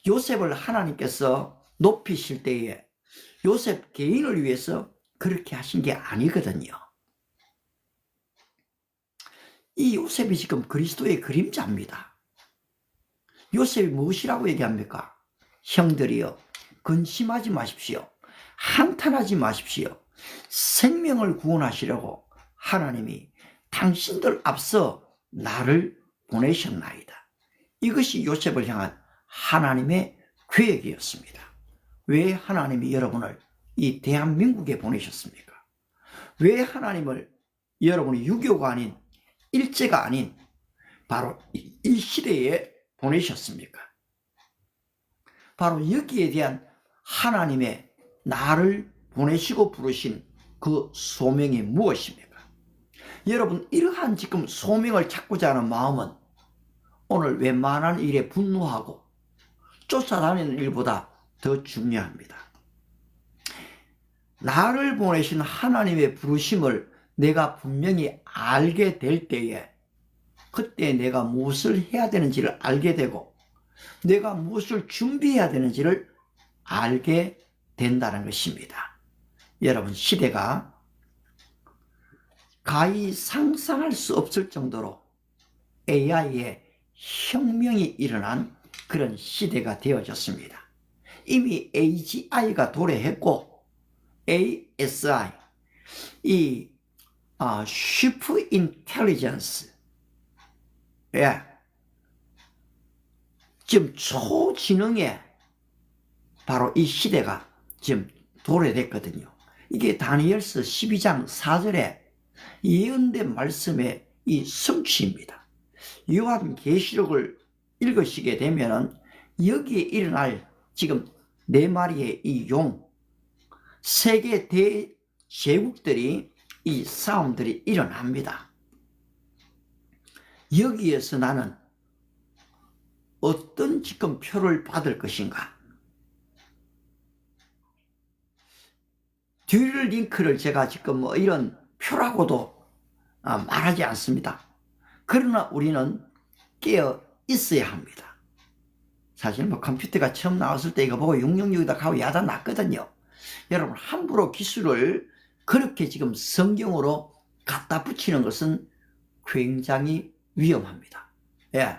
요셉을 하나님께서 높이실 때에 요셉 개인을 위해서 그렇게 하신 게 아니거든요. 이 요셉이 지금 그리스도의 그림자입니다. 요셉이 무엇이라고 얘기합니까? 형들이여 근심하지 마십시오. 한탄하지 마십시오. 생명을 구원하시려고 하나님이 당신들 앞서 나를 보내셨나이다. 이것이 요셉을 향한 하나님의 계획이었습니다. 왜 하나님이 여러분을 이 대한민국에 보내셨습니까? 왜 하나님을 여러분이 유교가 아닌 일제가 아닌 바로 이 시대에 보내셨습니까? 바로 여기에 대한 하나님의 나를 보내시고 부르신 그 소명이 무엇입니까? 여러분 이러한 지금 소명을 찾고자 하는 마음은 오늘 웬만한 일에 분노하고 쫓아다니는 일보다 더 중요합니다. 나를 보내신 하나님의 부르심을 내가 분명히 알게 될 때에 그때 내가 무엇을 해야 되는지를 알게 되고 내가 무엇을 준비해야 되는지를 알게 된다는 것입니다. 여러분 시대가 가히 상상할 수 없을 정도로 AI의 혁명이 일어난 그런 시대가 되어졌습니다. 이미 AGI가 도래했고 ASI 이 슈퍼 인텔리전스 지금 초지능의 바로 이 시대가 지금 도래됐거든요. 이게 다니엘서 12장 4절에 예언된 말씀의 이 성취입니다. 요한계시록을 읽으시게 되면은 여기에 일어날 지금 네 마리의 이 용, 세계 대제국들이 이 싸움들이 일어납니다. 여기에서 나는 어떤 지금 표를 받을 것인가? 듀얼 링크를 제가 지금 뭐 이런 표라고도 말하지 않습니다. 그러나 우리는 깨어 있어야 합니다. 사실 뭐 컴퓨터가 처음 나왔을 때 이거 보고 666이다 하고 야단 났거든요. 여러분 함부로 기술을 그렇게 지금 성경으로 갖다 붙이는 것은 굉장히 위험합니다. 예.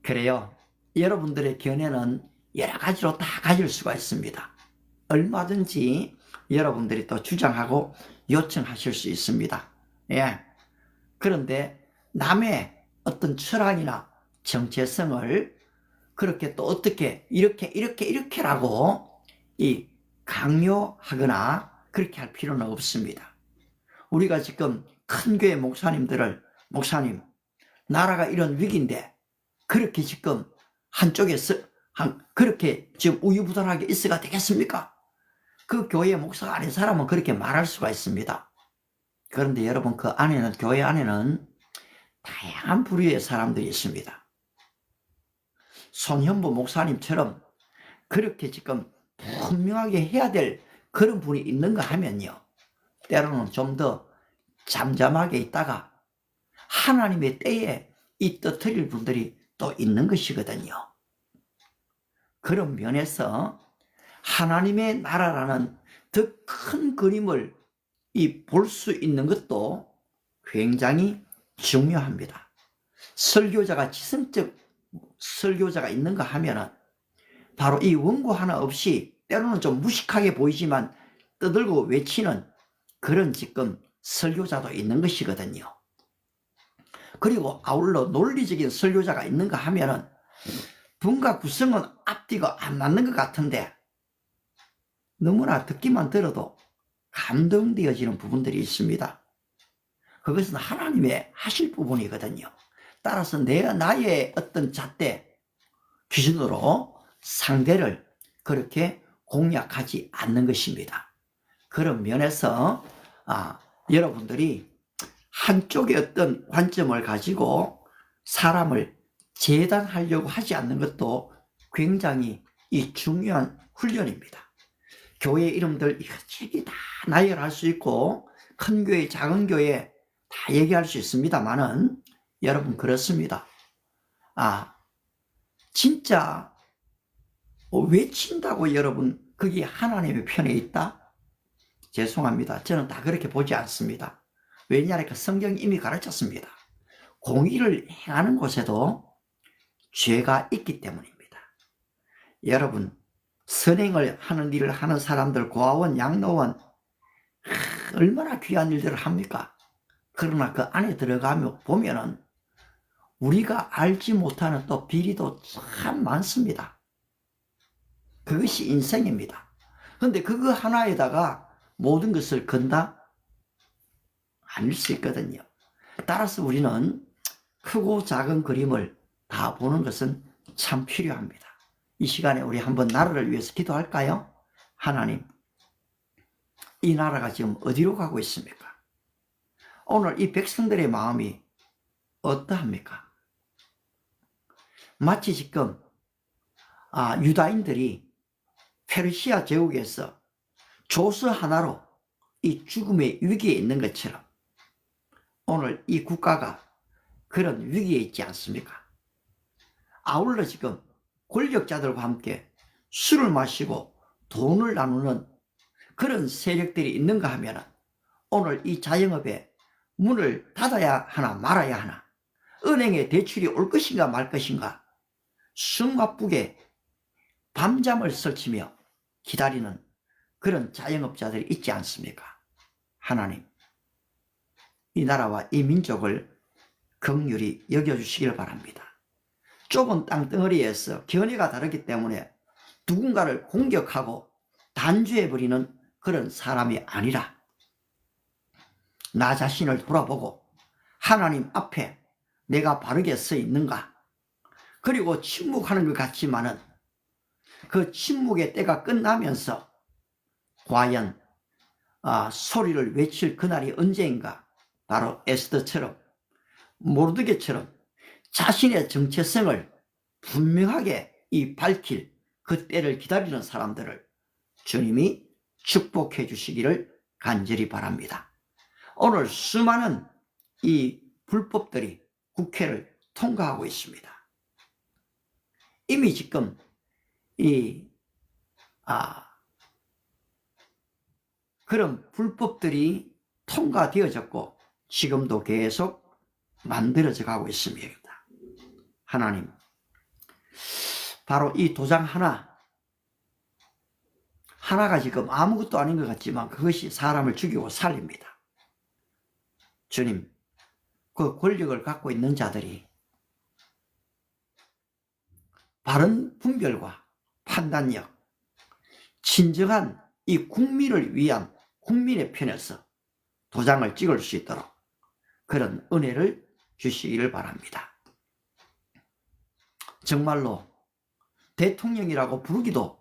그래요. 여러분들의 견해는 여러 가지로 다 가질 수가 있습니다. 얼마든지 여러분들이 또 주장하고 요청하실 수 있습니다. 예. 그런데 남의 어떤 철학이나 정체성을 그렇게 또 어떻게 이렇게라고 이 강요하거나 그렇게 할 필요는 없습니다. 우리가 지금 큰 교회 목사님들을 목사님 나라가 이런 위기인데 그렇게 지금 한쪽에서 그렇게 지금 우유부단하게 있어가 되겠습니까? 그 교회 목사가 아닌 사람은 그렇게 말할 수가 있습니다. 그런데 여러분 그 안에는 교회 안에는 다양한 부류의 사람들이 있습니다. 손현보 목사님처럼 그렇게 지금 분명하게 해야 될 그런 분이 있는가 하면요. 때로는 좀 더 잠잠하게 있다가 하나님의 때에 이 떠들일 분들이 또 있는 것이거든요. 그런 면에서 하나님의 나라라는 더 큰 그림을 볼 수 있는 것도 굉장히 중요합니다. 설교자가 지성적 설교자가 있는가 하면은 바로 이 원고 하나 없이 때로는 좀 무식하게 보이지만 떠들고 외치는 그런 지금 설교자도 있는 것이거든요. 그리고 아울러 논리적인 설교자가 있는가 하면은 분과 구성은 앞뒤가 안 맞는 것 같은데 너무나 듣기만 들어도 감동되어지는 부분들이 있습니다. 그것은 하나님의 하실 부분이거든요. 따라서 나의 어떤 잣대 기준으로 상대를 그렇게 공략하지 않는 것입니다. 그런 면에서 여러분들이 한쪽의 어떤 관점을 가지고 사람을 재단하려고 하지 않는 것도 굉장히 중요한 훈련입니다. 교회 이름들 이것저것 다 나열할 수 있고 큰 교회 작은 교회 다 얘기할 수 있습니다만은 여러분 그렇습니다. 진짜 외친다고 여러분 그게 하나님의 편에 있다? 죄송합니다. 저는 다 그렇게 보지 않습니다. 왜냐하니까 성경이 이미 가르쳤습니다. 공의를 행하는 곳에도 죄가 있기 때문입니다. 여러분 선행을 하는 일을 하는 사람들, 고아원, 양로원 얼마나 귀한 일들을 합니까? 그러나 그 안에 들어가면 보면은 우리가 알지 못하는 또 비리도 참 많습니다. 그것이 인생입니다. 그런데 그거 하나에다가 모든 것을 건다? 아닐 수 있거든요. 따라서 우리는 크고 작은 그림을 다 보는 것은 참 필요합니다. 이 시간에 우리 한번 나라를 위해서 기도할까요? 하나님, 이 나라가 지금 어디로 가고 있습니까? 오늘 이 백성들의 마음이 어떠합니까? 마치 지금 유다인들이 페르시아 제국에서 조스 하나로 이 죽음의 위기에 있는 것처럼 오늘 이 국가가 그런 위기에 있지 않습니까? 아울러 지금 권력자들과 함께 술을 마시고 돈을 나누는 그런 세력들이 있는가 하면 오늘 이 자영업에 문을 닫아야 하나 말아야 하나, 은행에 대출이 올 것인가 말 것인가 숨가쁘게 밤잠을 설치며 기다리는 그런 자영업자들이 있지 않습니까? 하나님, 이 나라와 이 민족을 긍휼히 여겨주시길 바랍니다. 좁은 땅덩어리에서 견해가 다르기 때문에 누군가를 공격하고 단죄해버리는 그런 사람이 아니라 나 자신을 돌아보고 하나님 앞에 내가 바르게 서 있는가, 그리고 침묵하는 것 같지만은 그 침묵의 때가 끝나면서 과연 소리를 외칠 그날이 언제인가, 바로 에스더처럼 모르드게처럼 자신의 정체성을 분명하게 밝힐 그 때를 기다리는 사람들을 주님이 축복해 주시기를 간절히 바랍니다. 오늘 수많은 이 불법들이 국회를 통과하고 있습니다. 이미 지금 그런 불법들이 통과되어졌고 지금도 계속 만들어져 가고 있습니다. 하나님, 바로 이 도장 하나가 지금 아무것도 아닌 것 같지만 그것이 사람을 죽이고 살립니다. 주님, 그 권력을 갖고 있는 자들이 바른 분별과 판단력, 진정한 이 국민을 위한 국민의 편에서 도장을 찍을 수 있도록 그런 은혜를 주시기를 바랍니다. 정말로 대통령이라고 부르기도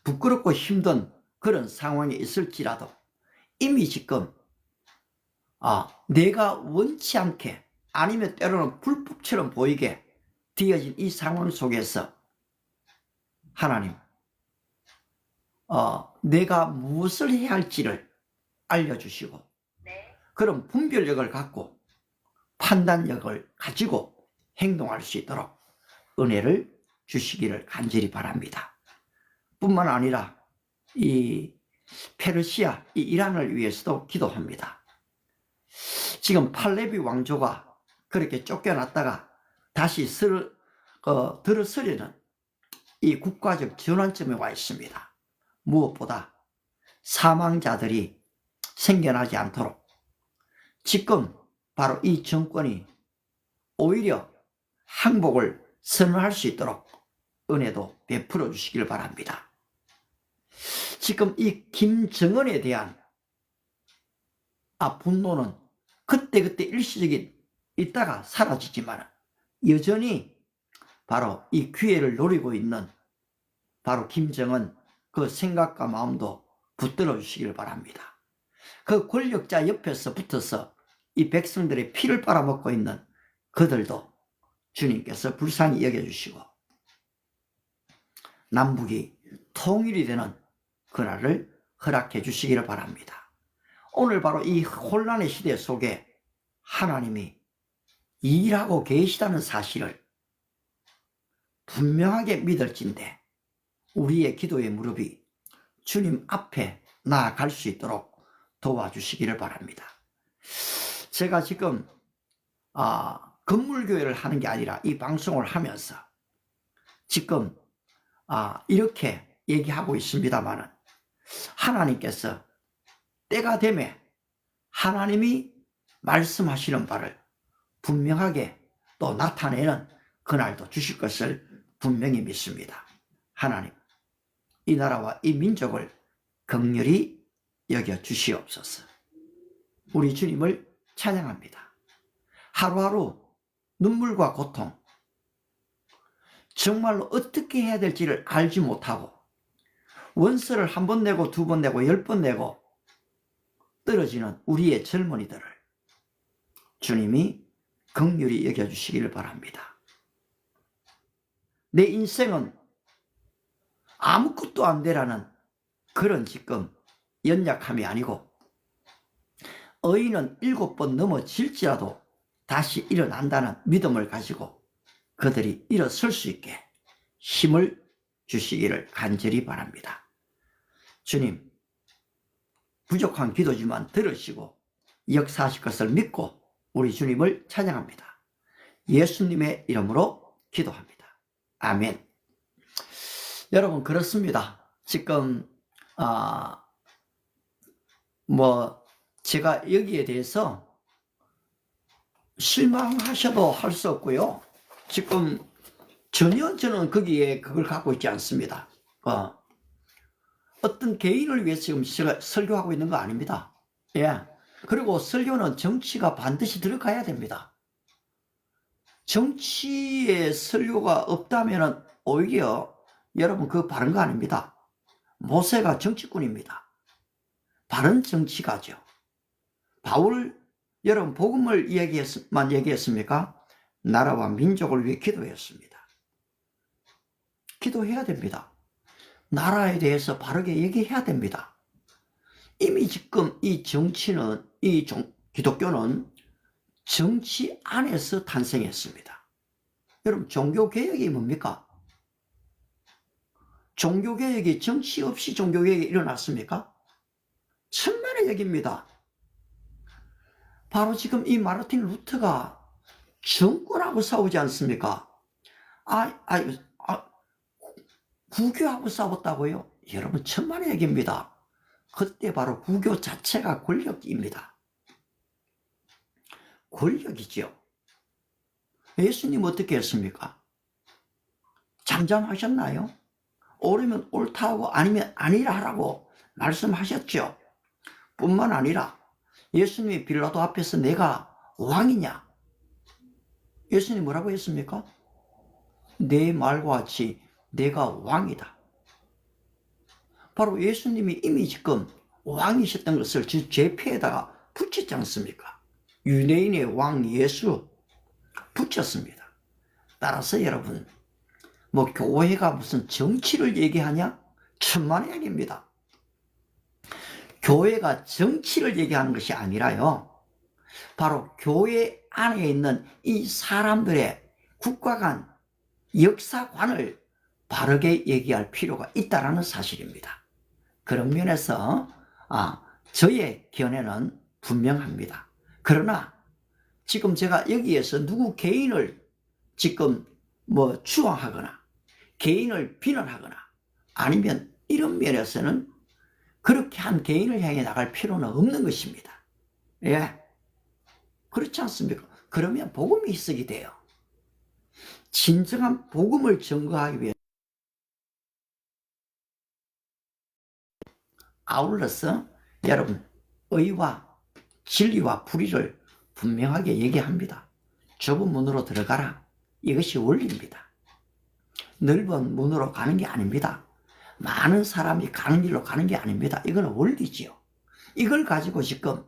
부끄럽고 힘든 그런 상황이 있을지라도 이미 지금 내가 원치 않게 아니면 때로는 불법처럼 보이게 되어진 이 상황 속에서 하나님, 내가 무엇을 해야 할지를 알려주시고 그런 분별력을 갖고 판단력을 가지고 행동할 수 있도록 은혜를 주시기를 간절히 바랍니다. 뿐만 아니라 이 페르시아, 이 이란을 위해서도 기도합니다. 지금 팔레비 왕조가 그렇게 쫓겨났다가 다시 들어서려는 이 국가적 전환점에 와 있습니다. 무엇보다 사망자들이 생겨나지 않도록 지금 바로 이 정권이 오히려 항복을 선언할 수 있도록 은혜도 베풀어 주시길 바랍니다. 지금 이 김정은에 대한 분노는 그때그때 일시적인 있다가 사라지지만 여전히 바로 이 기회를 노리고 있는 바로 김정은 그 생각과 마음도 붙들어 주시길 바랍니다. 그 권력자 옆에서 붙어서 이 백성들의 피를 빨아먹고 있는 그들도 주님께서 불쌍히 여겨주시고 남북이 통일이 되는 그날을 허락해 주시기를 바랍니다. 오늘 바로 이 혼란의 시대 속에 하나님이 일하고 계시다는 사실을 분명하게 믿을진데 우리의 기도의 무릎이 주님 앞에 나아갈 수 있도록 도와주시기를 바랍니다. 제가 지금 건물교회를 하는 게 아니라 이 방송을 하면서 지금 이렇게 얘기하고 있습니다만은 하나님께서 때가 되면 하나님이 말씀하시는 바를 분명하게 또 나타내는 그날도 주실 것을 분명히 믿습니다. 하나님, 이 나라와 이 민족을 긍휼히 여겨 주시옵소서. 우리 주님을 찬양합니다. 하루하루 눈물과 고통, 정말로 어떻게 해야 될지를 알지 못하고 원서를 한 번 내고 두 번 내고 10번 내고 떨어지는 우리의 젊은이들을 주님이 긍휼히 여겨주시기를 바랍니다. 내 인생은 아무것도 안 되라는 그런 지금 연약함이 아니고 의인은 7번 넘어질지라도 다시 일어난다는 믿음을 가지고 그들이 일어설 수 있게 힘을 주시기를 간절히 바랍니다. 주님, 부족한 기도지만 들으시고 역사하실 것을 믿고 우리 주님을 찬양합니다. 예수님의 이름으로 기도합니다. 아멘. 여러분, 그렇습니다. 지금 제가 여기에 대해서 실망하셔도 할 수 없고요. 지금 전혀 저는 거기에 그걸 갖고 있지 않습니다. 어떤 개인을 위해서 지금 설교하고 있는 거 아닙니다. 예. 그리고 설교는 정치가 반드시 들어가야 됩니다. 정치에 설교가 없다면 오히려 여러분 그거 바른 거 아닙니다. 모세가 정치꾼입니다. 바른 정치가죠. 바울, 여러분 복음을 얘기했습니까? 나라와 민족을 위해 기도했습니다. 기도해야 됩니다. 나라에 대해서 바르게 얘기해야 됩니다. 이미 지금 이 정치는, 기독교는 정치 안에서 탄생했습니다. 여러분, 종교개혁이 뭡니까? 종교개혁이 정치 없이 종교개혁이 일어났습니까? 천만의 얘기입니다. 바로 지금 이 마르틴 루터가 정권하고 싸우지 않습니까? 부교하고 싸웠다고요? 여러분, 천만의 얘기입니다. 그때 바로 부교 자체가 권력입니다. 권력이죠. 예수님 어떻게 했습니까? 잠잠하셨나요? 옳으면 옳다고 아니면 아니라 하라고 말씀하셨죠. 뿐만 아니라 예수님이 빌라도 앞에서 내가 왕이냐? 예수님이 뭐라고 했습니까? 내 말과 같이 내가 왕이다. 바로 예수님이 이미 지금 왕이셨던 것을 제 폐에다가 붙였지 않습니까? 유대인의 왕 예수 붙였습니다. 따라서 여러분, 교회가 무슨 정치를 얘기하냐? 천만의 얘기입니다. 교회가 정치를 얘기하는 것이 아니라요, 바로 교회 안에 있는 이 사람들의 국가 간 역사관을 바르게 얘기할 필요가 있다는 사실입니다. 그런 면에서 저의 견해는 분명합니다. 그러나 지금 제가 여기에서 누구 개인을 지금 추앙하거나 개인을 비난하거나 아니면 이런 면에서는 그렇게 한 개인을 향해 나갈 필요는 없는 것입니다. 예, 그렇지 않습니까? 그러면 복음이 있어야 돼요. 진정한 복음을 증거하기 위해 아울러서 여러분, 의와 진리와 불의를 분명하게 얘기합니다. 좁은 문으로 들어가라. 이것이 원리입니다. 넓은 문으로 가는 게 아닙니다. 많은 사람이 가는 길로 가는 게 아닙니다. 이건 원리지요. 이걸 가지고 지금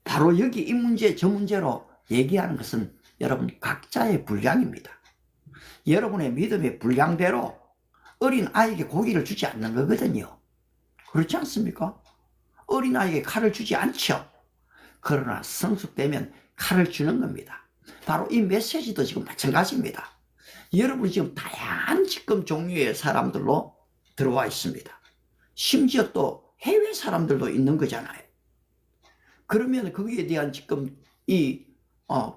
바로 여기 이 문제 저 문제로 얘기하는 것은 여러분 각자의 분량입니다. 여러분의 믿음의 분량대로 어린 아이에게 고기를 주지 않는 거거든요. 그렇지 않습니까? 어린 아이에게 칼을 주지 않죠. 그러나 성숙되면 칼을 주는 겁니다. 바로 이 메시지도 지금 마찬가지입니다. 여러분이 지금 다양한 지금 종류의 사람들로 들어와 있습니다. 심지어 또 해외 사람들도 있는 거잖아요. 그러면 거기에 대한 지금 이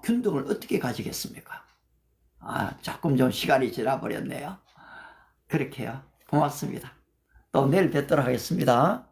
균등을 어떻게 가지겠습니까? 조금 좀 시간이 지나버렸네요. 그렇게요. 고맙습니다. 또 내일 뵙도록 하겠습니다.